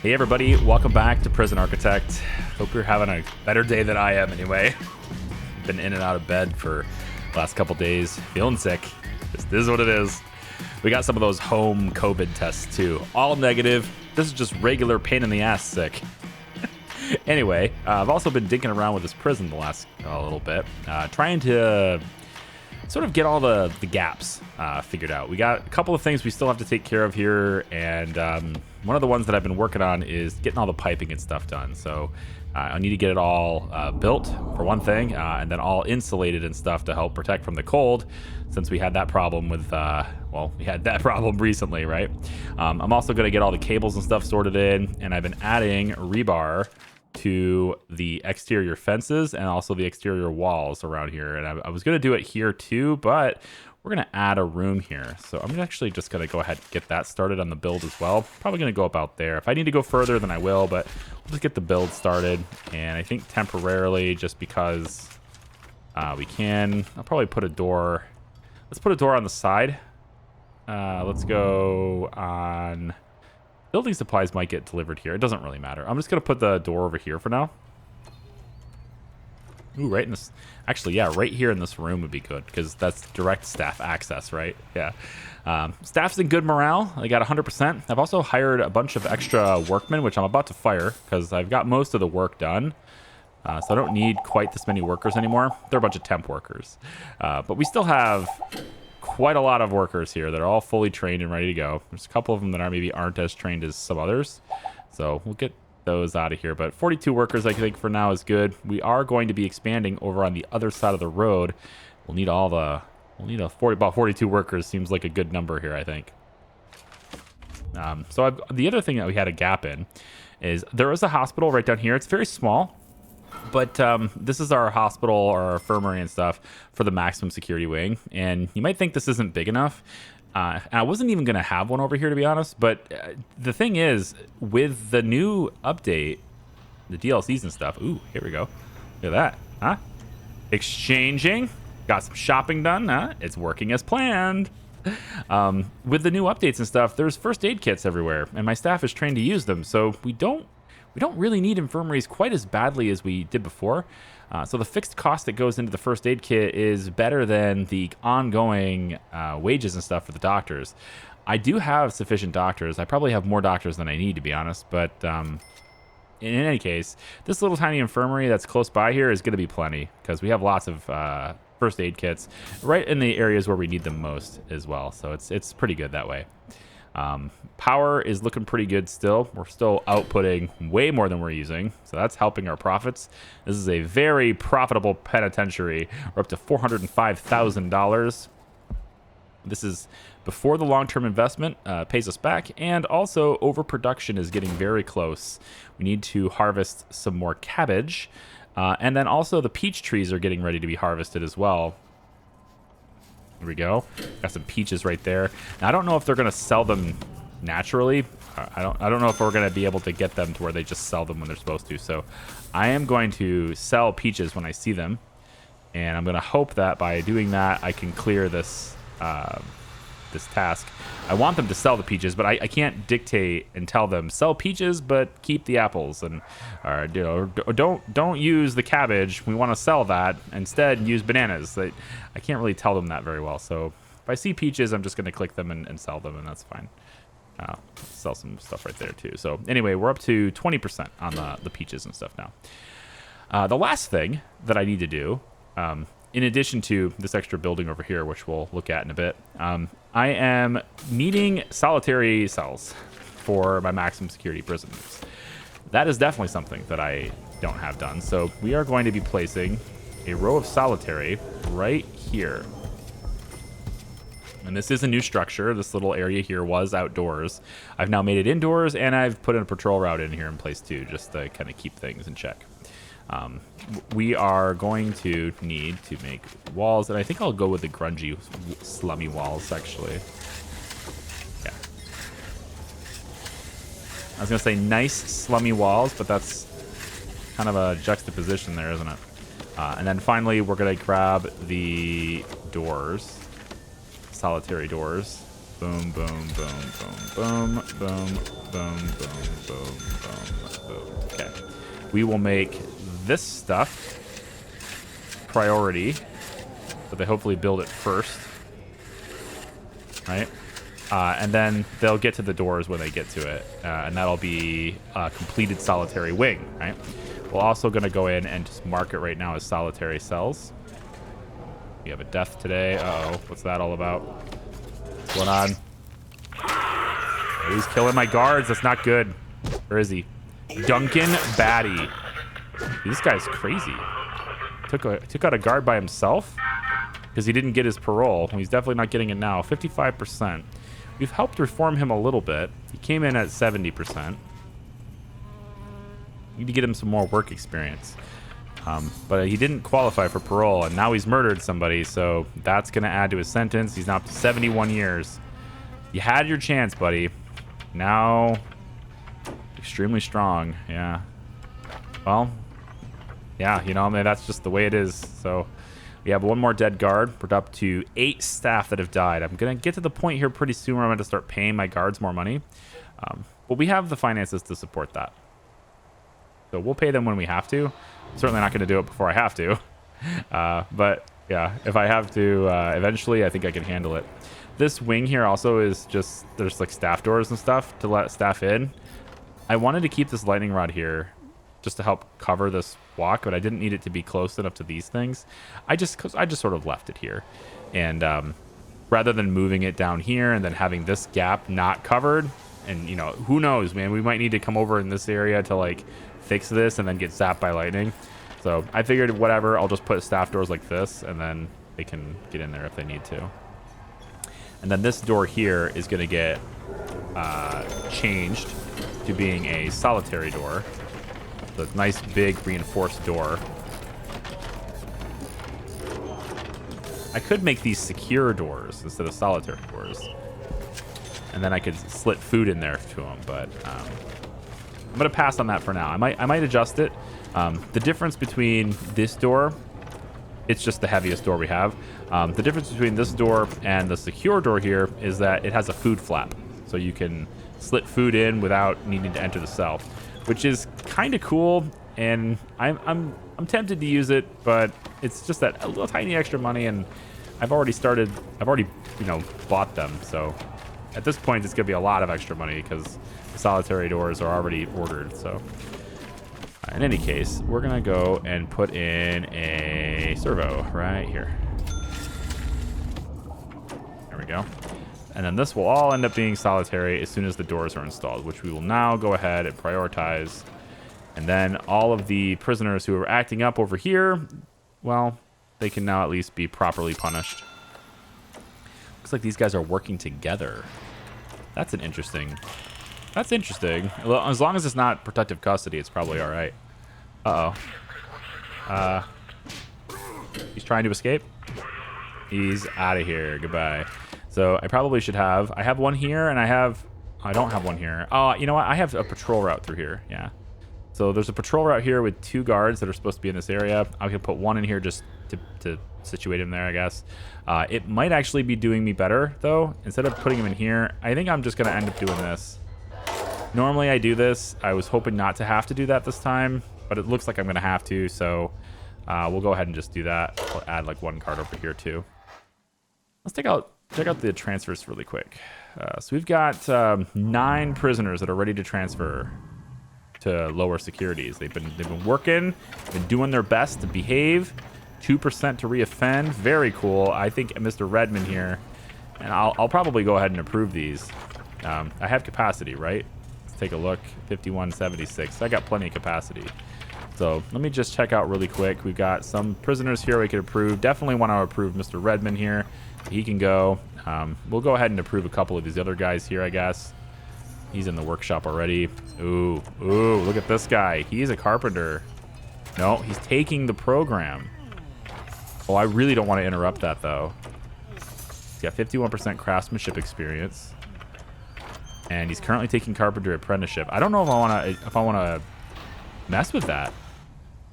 Hey everybody, welcome back to Prison Architect. Hope you're having a better day than I am anyway. Been in and out of bed for the last couple days, feeling sick. This is what it is. We got some of those home COVID tests too. All negative. This is just regular pain in the ass sick. Anyway, I've also been dinking around with this prison the last little bit, trying to sort of get all the gaps figured out. We got a couple of things we still have to take care of here, and one of the ones that I've been working on is getting all the piping and stuff done. So I need to get it all built for one thing, and then all insulated and stuff to help protect from the cold, since we had that problem with we had that problem recently, right? I'm also going to get all the cables and stuff sorted in, and I've been adding rebar to the exterior fences and also the exterior walls around here. And I was going to do it here too, but we're going to add a room here. So I'm actually just going to go ahead and get that started on the build as well. Probably going to go about there. If I need to go further, then I will, but we'll just get the build started. And I think temporarily, just because we can, I'll probably put a door. Let's put a door on the side. Let's go on... Building supplies might get delivered here. It doesn't really matter. I'm just going to put the door over here for now. Ooh, right in this... Actually, yeah, right here in this room would be good, because that's direct staff access, right? Yeah. Staff's in good morale. I got 100%. I've also hired a bunch of extra workmen, which I'm about to fire, because I've got most of the work done. So I don't need quite this many workers anymore. They're a bunch of temp workers. But we still have quite a lot of workers here that are all fully trained and ready to go. There's a couple of them that aren't as trained as some others, so we'll get those out of here. But 42 workers, I think, for now is good. We are going to be expanding over on the other side of the road. We'll need about 42 workers. Seems like a good number here, I think. The other thing that we had a gap in is there is a hospital right down here. It's very small, but this is our hospital or our infirmary and stuff for the maximum security wing. And you might think this isn't big enough. And I wasn't even going to have one over here, to be honest. But the thing is, with the new update, the DLCs and stuff. Ooh, here we go. Look at that. Huh? Exchanging. Got some shopping done. Huh? It's working as planned. With the new updates and stuff, there's first aid kits everywhere. And my staff is trained to use them. So we don't really need infirmaries quite as badly as we did before. So the fixed cost that goes into the first aid kit is better than the ongoing wages and stuff for the doctors. I do have sufficient doctors. I probably have more doctors than I need, to be honest. But in any case, this little tiny infirmary that's close by here is going to be plenty, because we have lots of first aid kits right in the areas where we need them most as well. So it's pretty good that way. Power is looking pretty good still. We're still outputting way more than we're using, so that's helping our profits. This is a very profitable penitentiary. We're up to $405,000. This is before the long-term investment pays us back, and also overproduction is getting very close. We need to harvest some more cabbage, and then also the peach trees are getting ready to be harvested as well. There we go. Got some peaches right there. Now, I don't know if they're going to sell them naturally. I don't know if we're going to be able to get them to where they just sell them when they're supposed to. So I am going to sell peaches when I see them. And I'm going to hope that by doing that, I can clear this this task. I want them to sell the peaches, but I can't dictate and tell them sell peaches but keep the apples, and don't use the cabbage. We want to sell that instead. Use bananas. I can't really tell them that very well. So if I see peaches, I'm just going to click them and sell them, and that's fine. Sell some stuff right there too. So anyway, we're up to 20% on the peaches and stuff now. The last thing that I need to do, in addition to this extra building over here, which we'll look at in a bit, I am needing solitary cells for my maximum security prisoners. That is definitely something that I don't have done. So we are going to be placing a row of solitary right here. And this is a new structure. This little area here was outdoors. I've now made it indoors, and I've put in a patrol route in here in place too, just to kind of keep things in check. We are going to need to make walls, and I think I'll go with the grungy, slummy walls, actually. Yeah. I was going to say nice, slummy walls, but that's kind of a juxtaposition there, isn't it? And then finally, we're going to grab the doors, solitary doors. Boom, boom, boom, boom, boom, boom, boom, boom, boom, boom, boom. Okay. We will make this stuff priority, but they hopefully build it first. Right? And then they'll get to the doors when they get to it. And that'll be a completed solitary wing, right? We're also going to go in and just mark it right now as solitary cells. We have a death today. Uh-oh. What's that all about? What's going on? Oh, he's killing my guards. That's not good. Where is he? Duncan Batty. This guy's crazy. Took out a guard by himself because he didn't get his parole. He's definitely not getting it now. 55%. We've helped reform him a little bit. He came in at 70%. Need to get him some more work experience. But he didn't qualify for parole, and now he's murdered somebody, so that's going to add to his sentence. He's now up to 71 years. You had your chance, buddy. Now, extremely strong. Yeah. Well, yeah, you know, I mean, that's just the way it is. So we have one more dead guard. We're up to 8 staff that have died. I'm going to get to the point here pretty soon where I'm going to start paying my guards more money. But we have the finances to support that. So we'll pay them when we have to. I'm certainly not going to do it before I have to. But yeah, if I have to eventually, I think I can handle it. This wing here also is just, there's like staff doors and stuff to let staff in. I wanted to keep this lightning rod here just to help cover this walk, but I didn't need it to be close enough to these things. I just sort of left it here. And rather than moving it down here and then having this gap not covered, and you know, who knows, man, we might need to come over in this area to like fix this and then get zapped by lightning. So I figured whatever, I'll just put staff doors like this and then they can get in there if they need to. And then this door here is going to get changed to being a solitary door. So it's a nice big reinforced door. I could make these secure doors instead of solitary doors. And then I could slit food in there to them, but I'm going to pass on that for now. I might adjust it. The difference between this door, it's just the heaviest door we have. The difference between this door and the secure door here is that it has a food flap. So you can slit food in without needing to enter the cell, which is kind of cool. And I'm tempted to use it, but it's just that a little tiny extra money, and I've already you know, bought them. So at this point, it's going to be a lot of extra money because the solitary doors are already ordered. So in any case, we're going to go and put in a servo right here. There we go. And then this will all end up being solitary as soon as the doors are installed, which we will now go ahead and prioritize. And then all of the prisoners who are acting up over here, well, they can now at least be properly punished. Looks like these guys are working together. That's interesting. Well, as long as it's not protective custody, it's probably all right. Uh-oh. He's trying to escape. He's out of here. Goodbye. So I probably should have... I have one here, and I don't have one here. Oh, you know what? I have a patrol route through here. Yeah. So there's a patrol route here with 2 guards that are supposed to be in this area. I can put one in here just to situate him there, I guess. It might actually be doing me better, though. Instead of putting him in here, I think I'm just going to end up doing this. Normally I do this. I was hoping not to have to do that this time, but it looks like I'm going to have to, so we'll go ahead and just do that. I'll add like 1 card over here, too. Let's check out the transfers really quick. So we've got 9 prisoners that are ready to transfer to lower securities. They've been working, been doing their best to behave. 2% to reoffend. Very cool. I think Mr. Redmond here, and I'll probably go ahead and approve these. I have capacity, right? Let's take a look. 5176. I got plenty of capacity. So let me just check out really quick. We've got some prisoners here we could approve. Definitely want to approve Mr. Redmond here. He can go. We'll go ahead and approve a couple of these other guys here, I guess. He's in the workshop already. Ooh, look at this guy. He's a carpenter. No, he's taking the program. Oh, I really don't want to interrupt that, though. He's got 51% craftsmanship experience. And he's currently taking carpenter apprenticeship. I don't know if I want to mess with that.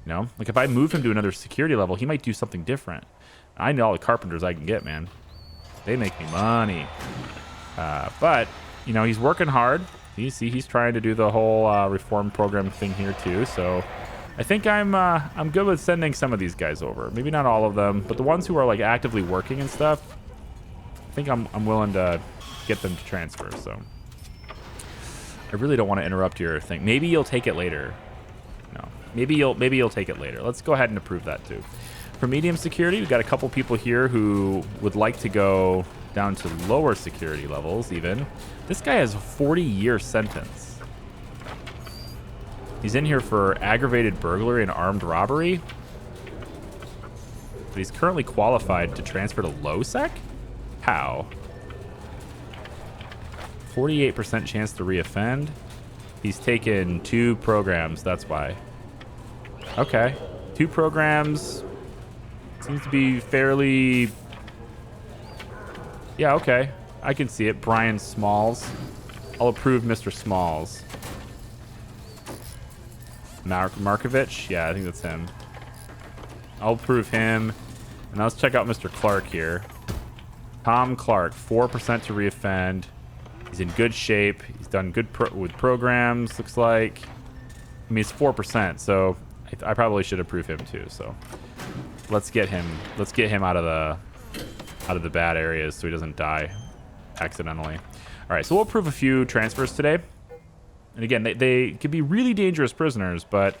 You know? Like, if I move him to another security level, he might do something different. I know all the carpenters I can get, man. They make me money. But, you know, he's working hard. You see, he's trying to do the whole reform program thing here too. So I think I'm good with sending some of these guys over. Maybe not all of them, but the ones who are like actively working and stuff, I think I'm willing to get them to transfer. So I really don't want to interrupt your thing. Maybe you'll take it later. No, maybe you'll take it later. Let's go ahead and approve that too. For medium security, we've got a couple people here who would like to go down to lower security levels even. This guy has a 40-year sentence. He's in here for aggravated burglary and armed robbery. But he's currently qualified to transfer to low sec? How? 48% chance to reoffend. He's taken 2 programs, that's why. Okay. 2 programs. Seems to be fairly... Yeah, okay. I can see it. Brian Smalls. I'll approve Mr. Smalls. Markovich? Yeah, I think that's him. I'll approve him. And let's check out Mr. Clark here. Tom Clark, 4% to reoffend. He's in good shape. He's done good with programs, looks like. I mean, it's 4%, so I probably should approve him too. So let's get him out of the bad areas so he doesn't die accidentally. All right, so we'll approve a few transfers today. And again, they could be really dangerous prisoners, but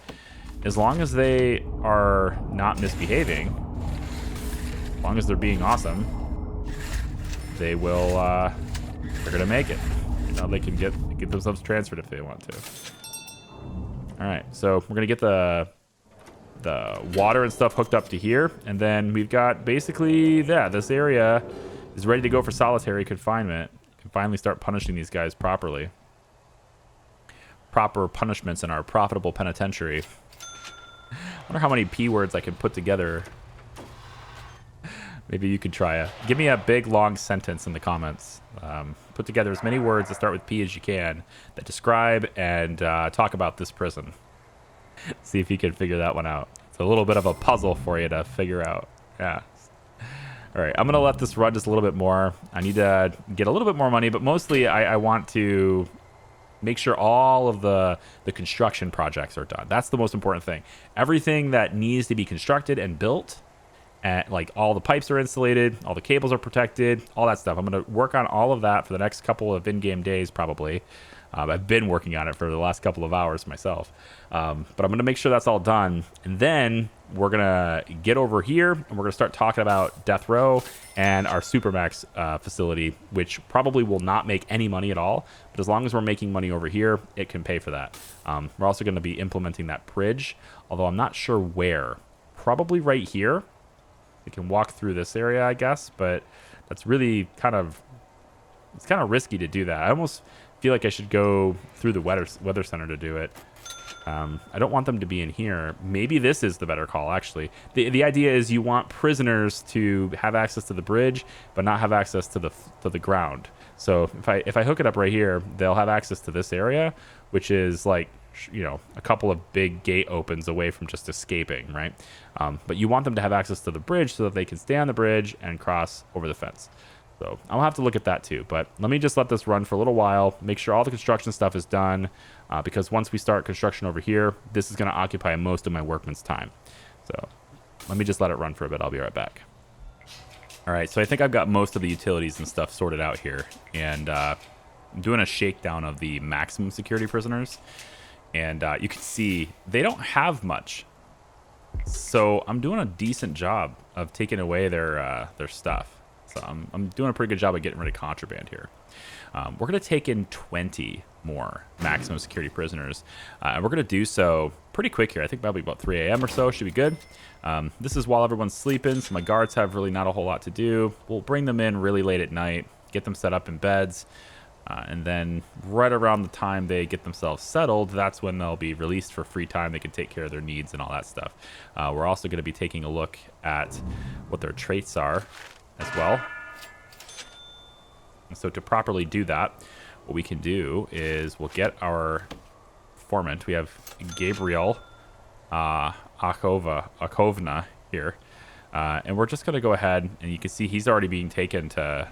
as long as they are not misbehaving, as long as they're being awesome, they will, they're going to make it. Now they can get themselves transferred if they want to. All right, so we're going to get the water and stuff hooked up to here, and then we've got basically this area is ready to go for solitary confinement. We can finally start punishing these guys properly. Proper punishments in our profitable penitentiary. I wonder how many P words I can put together. Maybe you could try give me a big long sentence in the comments. Put together as many words that start with P as you can that describe and talk about this prison. See if you can figure that one out. It's a little bit of a puzzle for you to figure out. Yeah. All right, I'm going to let this run just a little bit more. I need to get a little bit more money, but mostly I want to make sure all of the construction projects are done. That's the most important thing. Everything that needs to be constructed and built, and like all the pipes are insulated, all the cables are protected, all that stuff. I'm going to work on all of that for the next couple of in-game days probably. I've been working on it for the last couple of hours myself. But I'm going to make sure that's all done. And then we're going to get over here and we're going to start talking about Death Row and our Supermax facility, which probably will not make any money at all. But as long as we're making money over here, it can pay for that. We're also going to be implementing that bridge, although I'm not sure where. Probably right here. We can walk through this area, I guess, but that's really kind of risky to do that. I almost feel like I should go through the weather center to do it. I don't want them to be in here. Maybe this is the better call, actually. The idea is you want prisoners to have access to the bridge, but not have access to the ground. So if I hook it up right here, they'll have access to this area, which is like, you know, a couple of big gate opens away from just escaping, right? But you want them to have access to the bridge so that they can stay on the bridge and cross over the fence. So I'll have to look at that too. But let me just let this run for a little while, make sure all the construction stuff is done, because once we start construction over here, this is going to occupy most of my workman's time. So let me just let it run for a bit. I'll be right back. All right, so I think I've got most of the utilities and stuff sorted out here. And I'm doing a shakedown of the maximum security prisoners. And you can see they don't have much. So I'm doing a decent job of taking away their stuff. So I'm doing a pretty good job of getting rid of contraband here. We're going to take in 20 more maximum security prisoners. And we're going to do so pretty quick here. I think probably about 3 a.m. or so should be good. This is while everyone's sleeping, so my guards have really not a whole lot to do. We'll bring them in really late at night, get them set up in beds. And then right around the time they get themselves settled, that's when they'll be released for free time. They can take care of their needs and all that stuff. We're also going to be taking a look at what their traits are as well. And so to properly do that, what we can do is we'll get our informant. We have Gabriel Akovna here. And we're just going to go ahead, and you can see he's already being taken to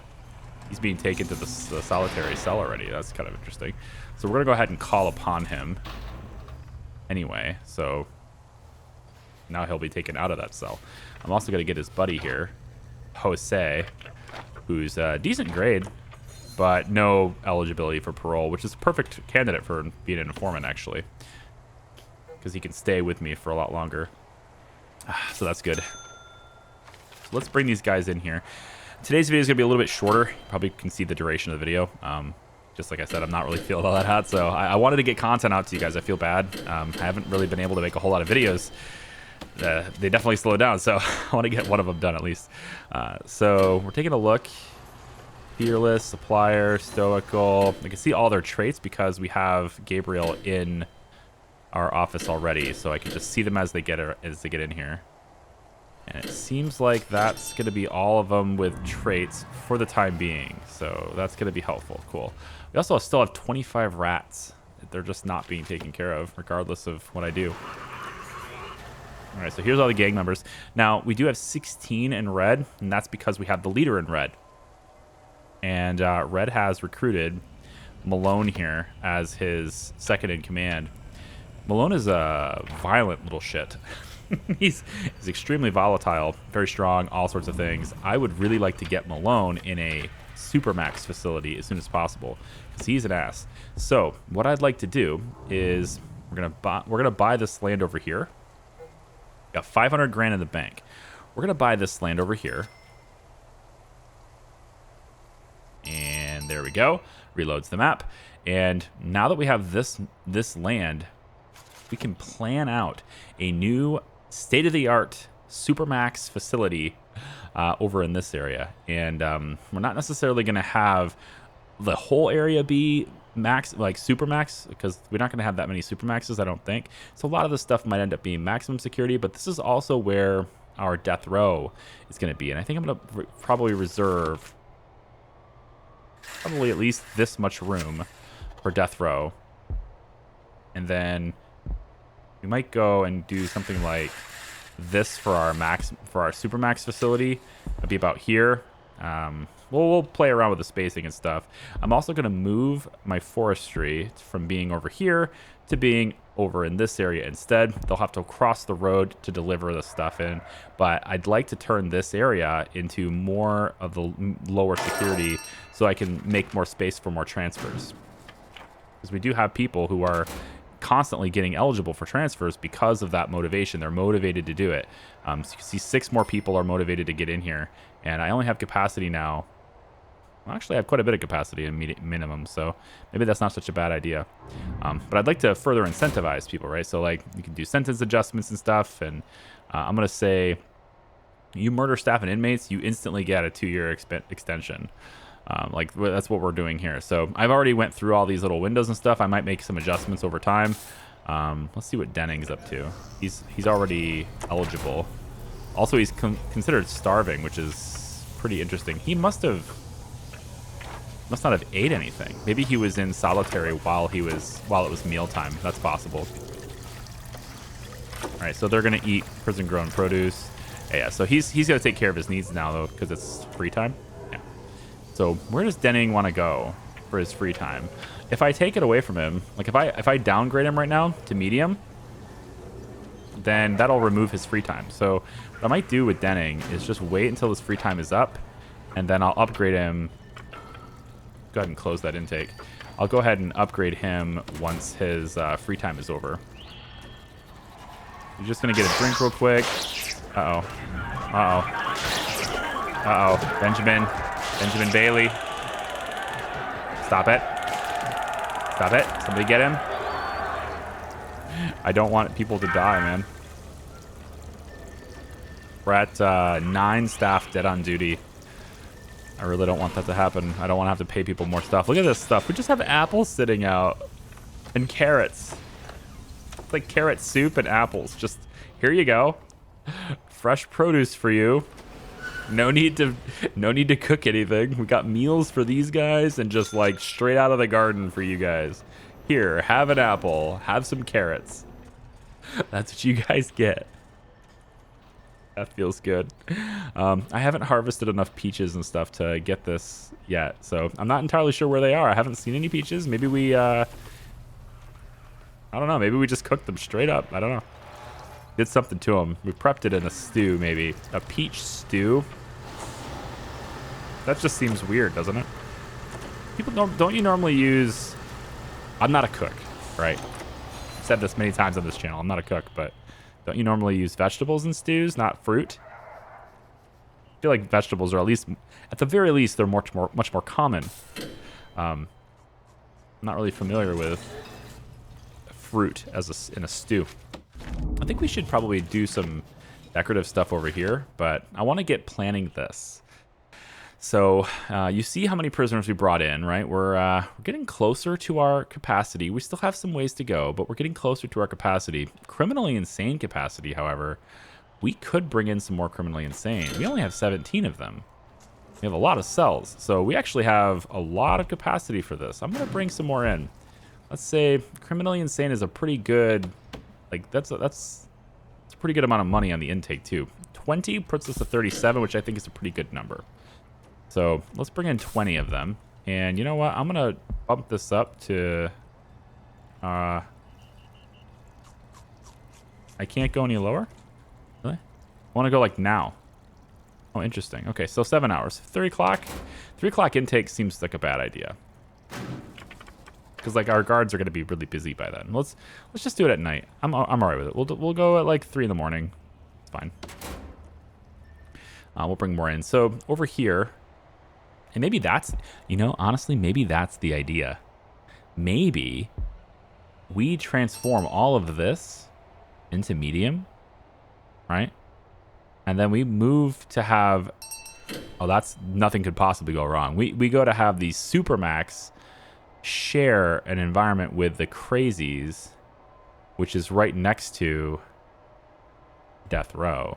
He's being taken to the solitary cell already. That's kind of interesting. So we're going to go ahead and call upon him anyway. So now he'll be taken out of that cell. I'm also going to get his buddy here, Jose, who's a decent grade, but no eligibility for parole, which is a perfect candidate for being an informant, actually, because he can stay with me for a lot longer. So that's good. So let's bring these guys in here. Today's video is going to be a little bit shorter. You probably can see the duration of the video. Just like I said, I'm not really feeling all that hot, so I wanted to get content out to you guys. I feel bad. I haven't really been able to make a whole lot of videos. They definitely slowed down, so I want to get one of them done at least. So we're taking a look. Fearless, Supplier, Stoical. I can see all their traits because we have Gabriel in our office already, so I can just see them as they get in here. And it seems like that's going to be all of them with traits for the time being. So that's going to be helpful. Cool. We also still have 25 rats. They're just not being taken care of, regardless of what I do. All right, so here's all the gang members. Now, we do have 16 in red, and that's because we have the leader in red. And red has recruited Malone here as his second in command. Malone is a violent little shit. He's extremely volatile, very strong, all sorts of things. I would really like to get Malone in a Supermax facility as soon as possible because he's an ass. So what I'd like to do is we're gonna buy this land over here. Got 500 grand in the bank. We're gonna buy this land over here, and there we go. Reloads the map. And now that we have this land, we can plan out a new state-of-the-art Supermax facility over in this area. And we're not necessarily going to have the whole area be like Supermax, because we're not going to have that many Supermaxes, I don't think. So a lot of this stuff might end up being maximum security, but this is also where our death row is going to be. And I think I'm going to probably reserve probably at least this much room for death row. And then we might go and do something like this for our Supermax facility. It'll be about here. We'll play around with the spacing and stuff. I'm also going to move my forestry from being over here to being over in this area instead. They'll have to cross the road to deliver the stuff in, but I'd like to turn this area into more of the lower security so I can make more space for more transfers. Because we do have people who are constantly getting eligible for transfers because of that motivation. They're motivated to do it. So you can see 6 more people are motivated to get in here, and I only have capacity now. Well, actually, I have quite a bit of capacity in minimum, so maybe that's not such a bad idea. But I'd like to further incentivize people, right? So like you can do sentence adjustments and stuff, and I'm going to say you murder staff and inmates, you instantly get a 2-year extension. Like that's what we're doing here. So I've already went through all these little windows and stuff. I might make some adjustments over time. Let's see what Denning's up to. He's already eligible. Also, he's considered starving, which is pretty interesting. He must not have ate anything. Maybe he was in solitary while it was mealtime. That's possible. All right, so they're gonna eat prison-grown produce. Yeah, so he's gonna take care of his needs now though, because it's free time. Yeah. So where does Denning want to go for his free time? If I take it away from him, like if I downgrade him right now to medium, then that'll remove his free time. So what I might do with Denning is just wait until his free time is up, and then I'll upgrade him. Go ahead and close that intake. I'll go ahead and upgrade him once his free time is over. You're just gonna get a drink real quick. Benjamin Bailey. Stop it. Somebody get him. I don't want people to die, man. We're at 9 staff dead on duty. I really don't want that to happen. I don't want to have to pay people more stuff. Look at this stuff. We just have apples sitting out and carrots. It's like carrot soup and apples. Just here you go. Fresh produce for you. No need to cook anything. We got meals for these guys and just like straight out of the garden for you guys. Here, have an apple. Have some carrots. That's what you guys get. That feels good. I haven't harvested enough peaches and stuff to get this yet, so I'm not entirely sure where they are. I haven't seen any peaches. Maybe we, I don't know. Maybe we just cooked them straight up. I don't know. Did something to them. We prepped it in a stew, maybe. A peach stew. That just seems weird, doesn't it? People don't you normally use... I'm not a cook, right? I've said this many times on this channel. I'm not a cook, but don't you normally use vegetables in stews, not fruit? I feel like vegetables are at the very least, they're much more common. I'm not really familiar with fruit in a stew. I think we should probably do some decorative stuff over here, but I want to get planning this. So you see how many prisoners we brought in, right? We're getting closer to our capacity. We still have some ways to go, but we're getting closer to our capacity. Criminally insane capacity, however, we could bring in some more criminally insane. We only have 17 of them. We have a lot of cells, so we actually have a lot of capacity for this. I'm going to bring some more in. Let's say criminally insane is a pretty good, like that's a pretty good amount of money on the intake too. 20 puts us to 37, which I think is a pretty good number. So let's bring in 20 of them. And you know what? I'm going to bump this up to... I can't go any lower? Really? I want to go like now. Oh, interesting. Okay, so 7 hours. 3 o'clock? 3 o'clock intake seems like a bad idea. Because like our guards are going to be really busy by then. Let's just do it at night. I'm all right with it. We'll go at like 3 in the morning. It's fine. We'll bring more in. So over here... And maybe that's, you know, honestly, maybe that's the idea. Maybe we transform all of this into medium, right? And then we move to have, oh, that's, nothing could possibly go wrong. We go to have the Supermax share an environment with the crazies, which is right next to death row.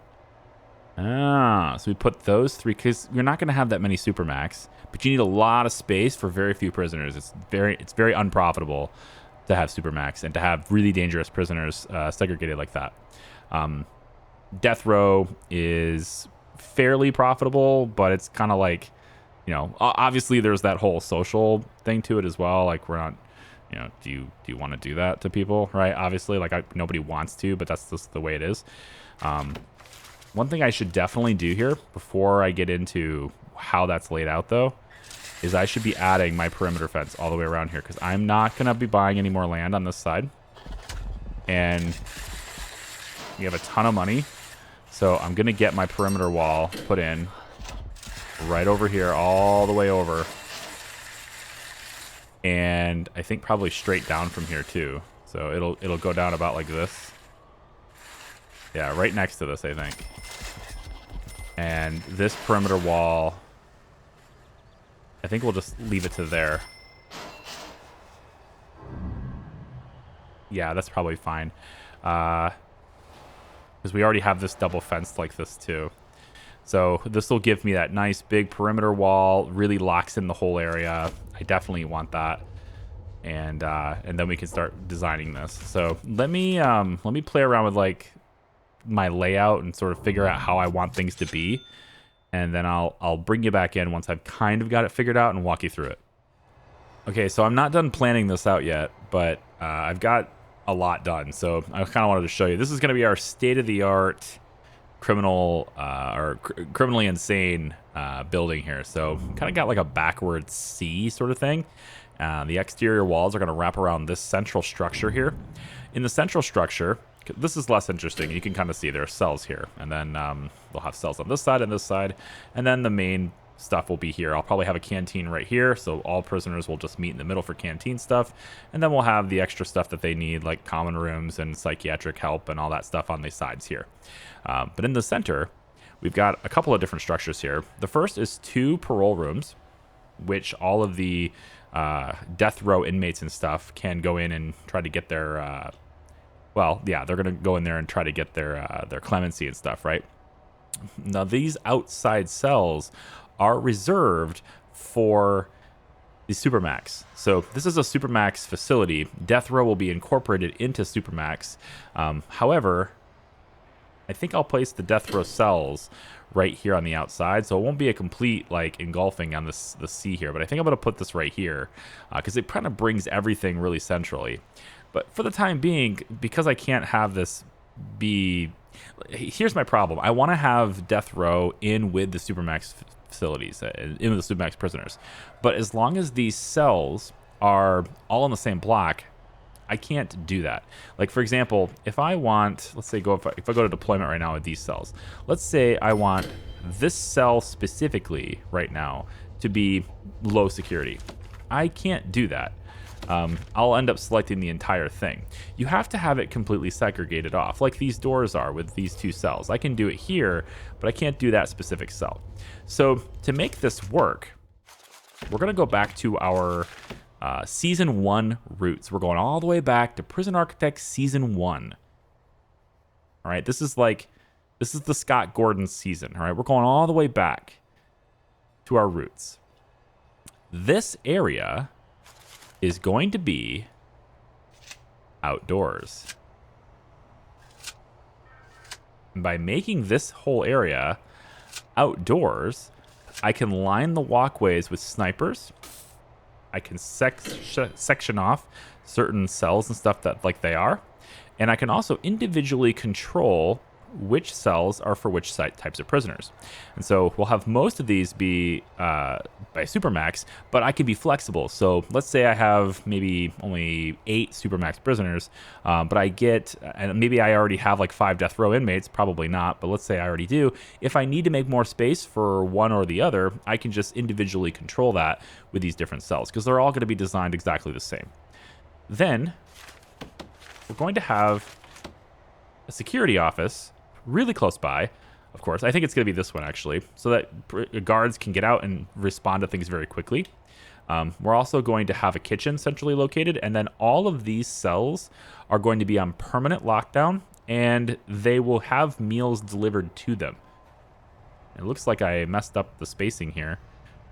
Ah, so we put those 3 because you're not going to have that many Supermax, but you need a lot of space for very few prisoners. It's very unprofitable to have Supermax and to have really dangerous prisoners segregated like that. Death row is fairly profitable, but it's kind of like, you know, obviously there's that whole social thing to it as well. Like we're not, you know, do you want to do that to people, right? Obviously, like nobody wants to, but that's just the way it is. One thing I should definitely do here before I get into how that's laid out, though, is I should be adding my perimeter fence all the way around here because I'm not going to be buying any more land on this side. And we have a ton of money. So I'm going to get my perimeter wall put in right over here, all the way over. And I think probably straight down from here, too. So it'll go down about like this. Yeah, right next to this, I think. And this perimeter wall, I think we'll just leave it to there. Yeah, that's probably fine. Because we already have this double fence like this, too. So this will give me that nice big perimeter wall, really locks in the whole area. I definitely want that. And then we can start designing this. So let me play around with like my layout and sort of figure out how I want things to be, and then I'll bring you back in once I've kind of got it figured out and walk you through it. Okay, so I'm not done planning this out yet, but I've got a lot done, so I kind of wanted to show you. This is going to be our state-of-the-art criminally insane building here. So kind of got like a backwards C sort of thing. The exterior walls are going to wrap around this central structure here. In the central structure, this is less interesting. You can kind of see there are cells here, and then we'll have cells on this side and this side, and then the main stuff will be here. I'll probably have a canteen right here, so all prisoners will just meet in the middle for canteen stuff, and then we'll have the extra stuff that they need, like common rooms and psychiatric help and all that stuff on the sides here. But in the center, we've got a couple of different structures here. The first is 2 parole rooms, which all of the death row inmates and stuff can go in and try to get their well, yeah, they're going to go in there and try to get their clemency and stuff, right? Now, these outside cells are reserved for the Supermax. So this is a Supermax facility. Death row will be incorporated into Supermax. However, I think I'll place the death row cells right here on the outside, so it won't be a complete like engulfing on the sea here. But I think I'm going to put this right here because it kind of brings everything really centrally. But for the time being, because I can't have this be... Here's my problem. I want to have death row in with the Supermax facilities, in with the Supermax prisoners. But as long as these cells are all in the same block, I can't do that. Like, for example, if I want, let's say, if I go to deployment right now with these cells, let's say I want this cell specifically right now to be low security. I can't do that. I'll end up selecting the entire thing. You have to have it completely segregated off, like these doors are with these two cells. I can do it here, but I can't do that specific cell. So to make this work, we're going to go back to our Season 1 roots. We're going all the way back to Prison Architect Season 1. All right, this is the Scott Gordon season. All right, we're going all the way back to our roots. This area is going to be outdoors. And by making this whole area outdoors, I can line the walkways with snipers. I can section off certain cells and stuff that like they are. And I can also individually control which cells are for which types of prisoners. And so we'll have most of these be by Supermax, but I can be flexible. So let's say I have maybe only 8 Supermax prisoners, but I get, and maybe I already have like 5 death row inmates, probably not, but let's say I already do. If I need to make more space for one or the other, I can just individually control that with these different cells because they're all going to be designed exactly the same. Then we're going to have a security office really close by, of course. I think it's going to be this one, actually, so that guards can get out and respond to things very quickly. We're also going to have a kitchen centrally located, and then all of these cells are going to be on permanent lockdown, and they will have meals delivered to them. It looks like I messed up the spacing here,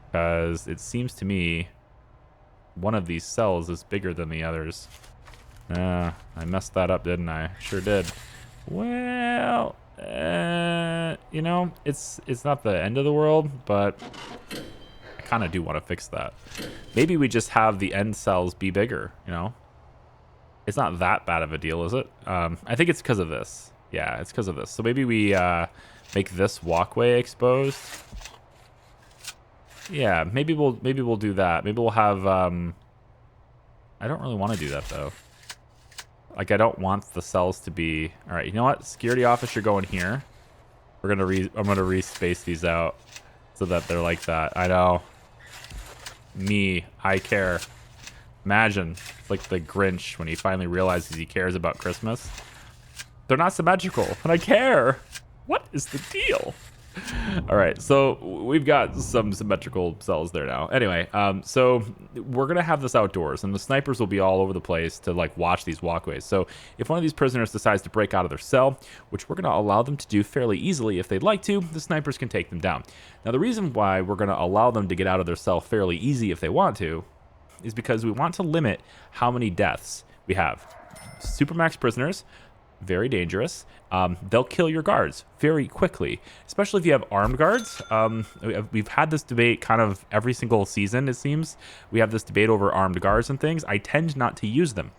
because it seems to me one of these cells is bigger than the others. I messed that up, didn't I? Sure did. Well, you know, it's not the end of the world, but I kind of do want to fix that. Maybe we just have the end cells be bigger, you know? It's not that bad of a deal, is it? I think it's because of this. Yeah, it's because of this. So maybe we make this walkway exposed. Yeah, maybe we'll do that. Maybe we'll have I don't really want to do that though. Like, I don't want the cells to be... All right, you know what? Security office, you're going here. I'm gonna re-space these out so that they're like that. I know. I care. Imagine, it's like the Grinch when he finally realizes he cares about Christmas. They're not symmetrical, and I care. What is the deal? All right, so we've got some symmetrical cells there now. Anyway, so we're gonna have this outdoors, and the snipers will be all over the place to like watch these walkways. So if one of these prisoners decides to break out of their cell, which we're gonna allow them to do fairly easily if they'd like to, the snipers can take them down. Now the reason why we're gonna allow them to get out of their cell fairly easy if they want to is because we want to limit how many deaths we have. Supermax prisoners, very dangerous. They'll kill your guards very quickly, especially if you have armed guards. We've had this debate kind of every single season, it seems. We have this debate over armed guards and things. I tend not to use them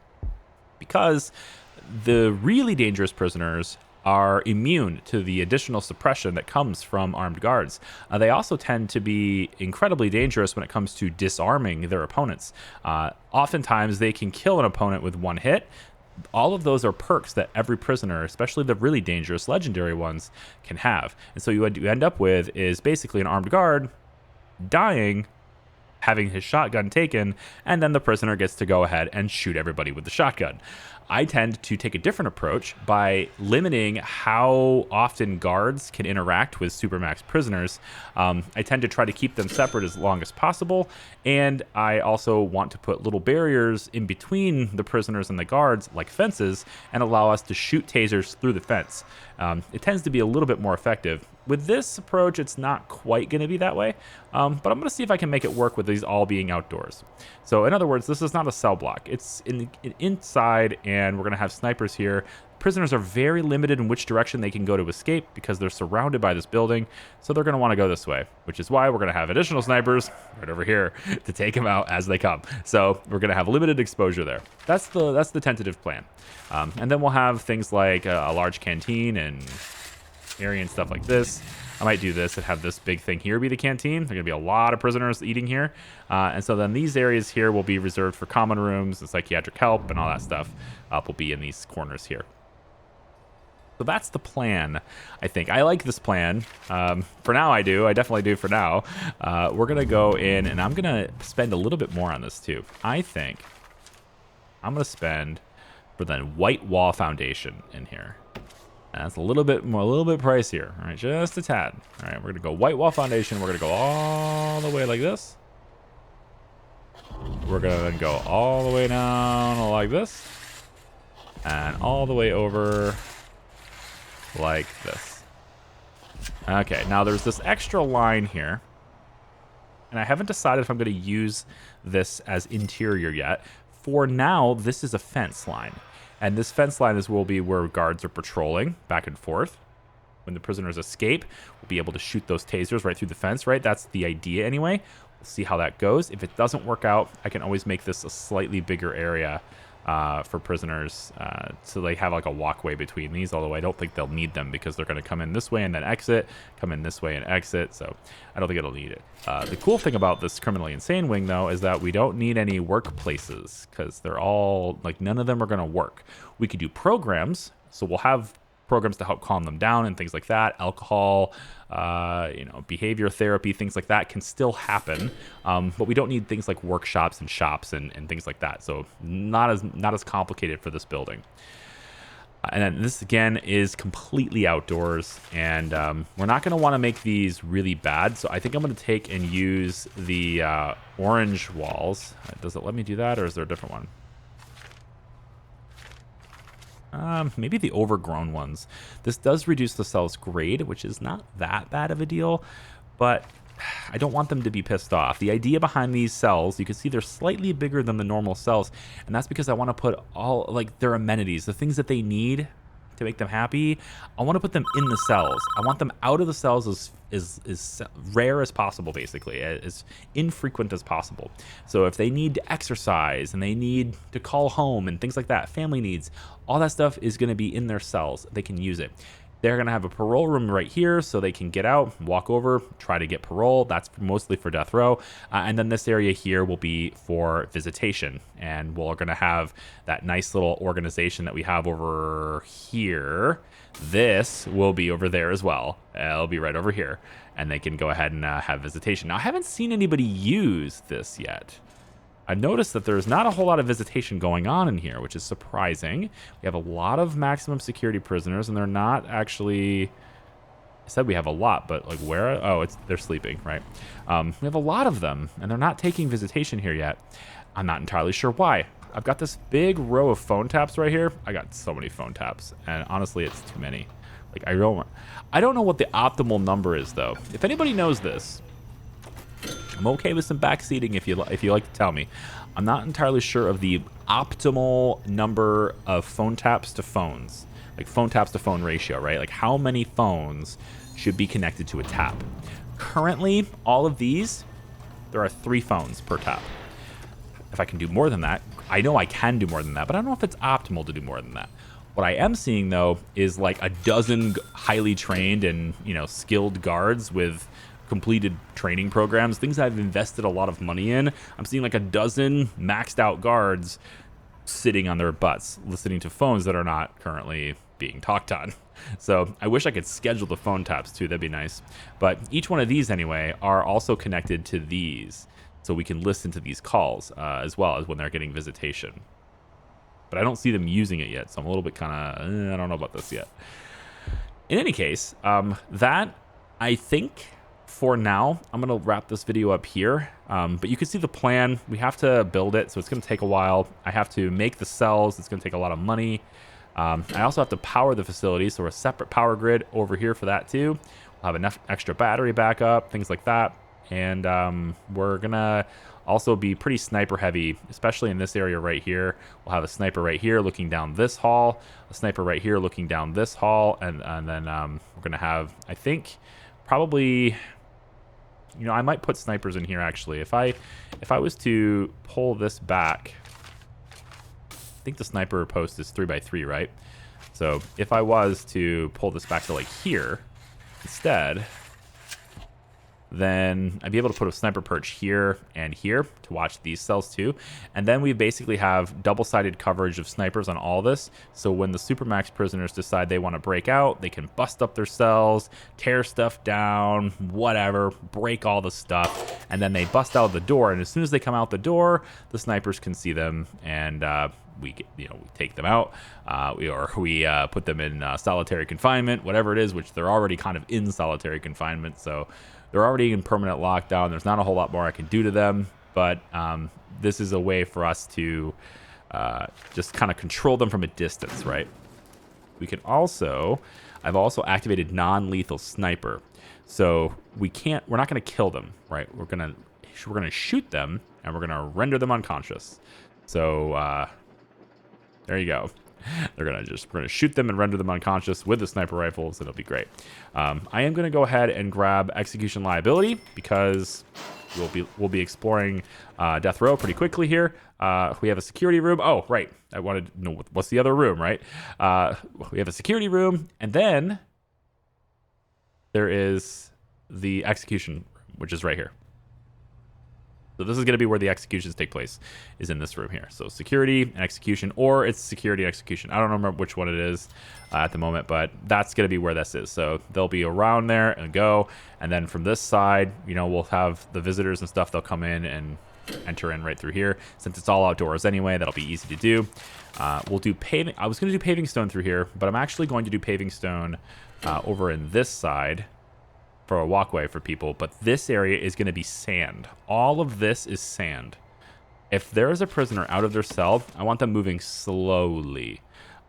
because the really dangerous prisoners are immune to the additional suppression that comes from armed guards. They also tend to be incredibly dangerous when it comes to disarming their opponents. Oftentimes, they can kill an opponent with one hit. All of those are perks that every prisoner, especially the really dangerous legendary ones, can have. And so what you end up with is basically an armed guard dying, having his shotgun taken, and then the prisoner gets to go ahead and shoot everybody with the shotgun. I tend to take a different approach by limiting how often guards can interact with Supermax prisoners. I tend to try to keep them separate as long as possible, and I also want to put little barriers in between the prisoners and the guards, like fences, and allow us to shoot tasers through the fence. It tends to be a little bit more effective. With this approach, it's not quite going to be that way, but I'm going to see if I can make it work with these all being outdoors. So in other words, this is not a cell block. It's inside, and we're going to have snipers here prisoners are very limited in which direction they can go to escape because they're surrounded by this building. So they're going to want to go this way, which is why we're going to have additional snipers right over here to take them out as they come. So we're going to have limited exposure there. That's the tentative plan. And then we'll have things like a large canteen and area and stuff like this. I might do this and have this big thing here be the canteen. There's going to be a lot of prisoners eating here. And so then these areas here will be reserved for common rooms and psychiatric help and all that stuff will be in these corners here. So that's the plan, I think. I like this plan. For now, I do. I definitely do for now. We're going to go in, and I'm going to spend a little bit more on this, too. I think I'm going to spend for the white wall foundation in here. That's a little bit more, a little bit pricier. All right, just a tad. All right, we're gonna go white wall foundation. We're gonna go all the way like this. We're gonna go all the way down like this, and all the way over like this. Okay, now there's this extra line here, and I haven't decided if I'm gonna use this as interior yet. For now, this is a fence line. And this fence line will be where guards are patrolling back and forth. When the prisoners escape, we'll be able to shoot those tasers right through the fence, right? That's the idea anyway. We'll see how that goes. If it doesn't work out, I can always make this a slightly bigger area for prisoners. So they have like a walkway between these, although I don't think they'll need them because they're going to come in this way and then exit, come in this way and exit. So I don't think it'll need it. The cool thing about this criminally insane wing, though, is that we don't need any workplaces because they're all like none of them are going to work. We could do programs. So we'll have programs to help calm them down and things like that. Alcohol, behavior therapy, things like that can still happen. But we don't need things like workshops and shops and things like that. So not as complicated for this building. And then this again is completely outdoors, and we're not going to want to make these really bad. So I think I'm going to take and use the orange walls. Does it let me do that, or is there a different one? Maybe the overgrown ones. This does reduce the cell's grade, which is not that bad of a deal, but I don't want them to be pissed off. The idea behind these cells, you can see they're slightly bigger than the normal cells, and that's because I want to put all like their amenities, the things that they need to make them happy. I want to put them in the cells. I want them out of the cells as rare as possible, basically, as infrequent as possible. So if they need to exercise and they need to call home and things like that, family needs, all that stuff is going to be in their cells. They can use it. They're going to have a parole room right here so they can get out, walk over, try to get parole. That's mostly for death row. And then this area here will be for visitation. And we're going to have that nice little organization that we have over here. This will be over there as well. It'll be right over here. And they can go ahead and have visitation. Now, I haven't seen anybody use this yet. I've noticed that there's not a whole lot of visitation going on in here, which is surprising. We have a lot of maximum security prisoners, and they're not actually... I said we have a lot, but like where? Oh, they're sleeping, right? We have a lot of them, and they're not taking visitation here yet. I'm not entirely sure why. I've got this big row of phone taps right here. I got so many phone taps, and honestly, it's too many. Like I don't know what the optimal number is, though. If anybody knows this, I'm okay with some backseating if you like to tell me. I'm not entirely sure of the optimal number of phone taps to phones, like phone taps to phone ratio, right? Like how many phones should be connected to a tap. Currently, all of these, there are 3 phones per tap. If I can do more than that, I know I can do more than that, but I don't know if it's optimal to do more than that. What I am seeing, though, is like a dozen highly trained and, skilled guards with completed training programs, things I've invested a lot of money in. I'm seeing like a dozen maxed out guards sitting on their butts, listening to phones that are not currently being talked on. So I wish I could schedule the phone taps too. That'd be nice. But each one of these anyway are also connected to these. So we can listen to these calls as well as when they're getting visitation. But I don't see them using it yet. So I'm a little bit kind of, I don't know about this yet. In any case, that I think for now, I'm going to wrap this video up here. But you can see the plan. We have to build it, so it's going to take a while. I have to make the cells. It's going to take a lot of money. I also have to power the facility, so a separate power grid over here for that too. We'll have enough extra battery backup, things like that. And we're going to also be pretty sniper heavy, especially in this area right here. We'll have a sniper right here looking down this hall, a sniper right here looking down this hall, and then we're going to have, I think, probably, you know, I might put snipers in here actually. If I was to pull this back, I think the sniper post is 3x3, right? So if I was to pull this back to like here instead, then I'd be able to put a sniper perch here and here to watch these cells too. And then we basically have double-sided coverage of snipers on all this. So when the Supermax prisoners decide they want to break out, they can bust up their cells, tear stuff down, whatever, break all the stuff, and then they bust out the door. And as soon as they come out the door, the snipers can see them, and we take them out. We put them in solitary confinement, whatever it is, which they're already kind of in solitary confinement. So they're already in permanent lockdown. There's not a whole lot more I can do to them, but this is a way for us to just kind of control them from a distance, right? We can also, I've also activated non-lethal sniper. So we're not going to kill them, right? We're going to shoot them, and we're going to render them unconscious. So there you go. We're gonna shoot them and render them unconscious with the sniper rifles. It'll be great. I am gonna go ahead and grab execution liability because we'll be exploring death row pretty quickly here. We have a security room. Oh, right. I wanted to know what's the other room, right? We have a security room, and then there is the execution room, which is right here. So this is going to be where the executions take place, is in this room here. So security and execution, or it's security execution. I don't remember which one it is at the moment, but that's going to be where this is. So they'll be around there and go. And then from this side, you know, we'll have the visitors and stuff. They'll come in and enter in right through here. Since it's all outdoors anyway, that'll be easy to do. We'll do paving. I was going to do paving stone through here, but I'm actually going to do paving stone over in this side for a walkway for people, but this area is going to be sand. All of this is sand. If there is a prisoner out of their cell, I want them moving slowly.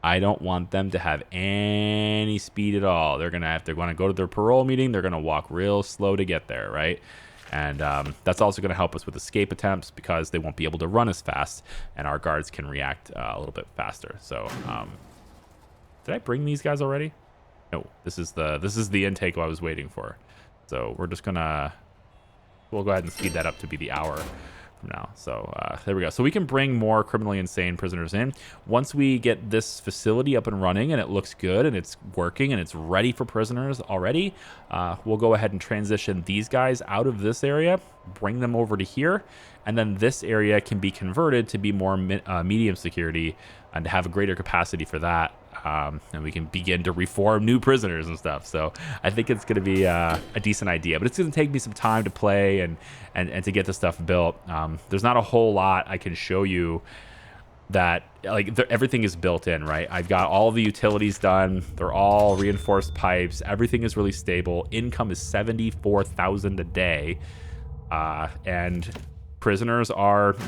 I don't want them to have any speed at all. They're going to have to, when I go to their parole meeting, they're going to walk real slow to get there, right? And that's also going to help us with escape attempts because they won't be able to run as fast, and our guards can react a little bit faster. So, did I bring these guys already? No, this is the intake I was waiting for. So we'll go ahead and speed that up to be the hour from now. So there we go. So we can bring more criminally insane prisoners in. Once we get this facility up and running and it looks good and it's working and it's ready for prisoners already, we'll go ahead and transition these guys out of this area, bring them over to here, and then this area can be converted to be more medium security and to have a greater capacity for that. And we can begin to reform new prisoners and stuff. So I think it's going to be a decent idea, but it's going to take me some time to play and to get the stuff built. There's not a whole lot I can show you that everything is built in, right? I've got all the utilities done. They're all reinforced pipes. Everything is really stable. Income is $74,000 a day. And prisoners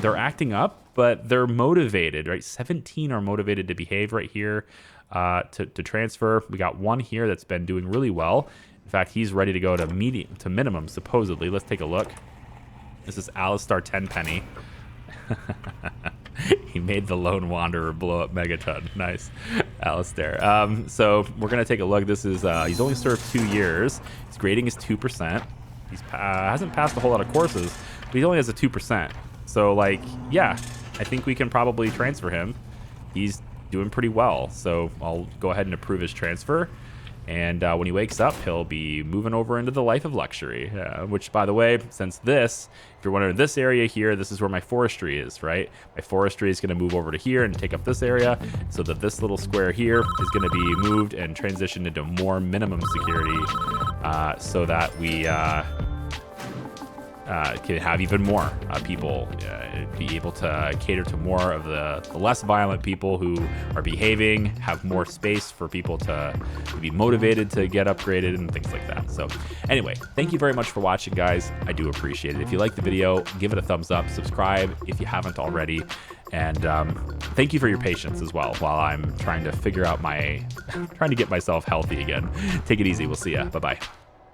they're acting up, but they're motivated, right? 17 are motivated to behave right here, to transfer. We got one here that's been doing really well. In fact, he's ready to go to minimum, supposedly. Let's take a look. This is Alistair Tenpenny. He made the Lone Wanderer blow up Megaton. Nice, Alistair. So we're gonna take a look. This is he's only served 2 years. His grading is 2%. He's hasn't passed a whole lot of courses, but he only has a 2%. So yeah, I think we can probably transfer him. He's doing pretty well. So I'll go ahead and approve his transfer. And when he wakes up, he'll be moving over into the life of luxury, which, by the way, since if you're wondering, this area here, this is where my forestry is, right? My forestry is going to move over to here and take up this area so that this little square here is going to be moved and transitioned into more minimum security so that we can have even more people, be able to cater to more of the less violent people who are behaving, have more space for people to be motivated to get upgraded and things like that. So anyway, thank you very much for watching, guys. I do appreciate it. If you like the video, give it a thumbs up, subscribe if you haven't already. And thank you for your patience as well while I'm trying to figure out trying to get myself healthy again. Take it easy. We'll see ya. Bye-bye.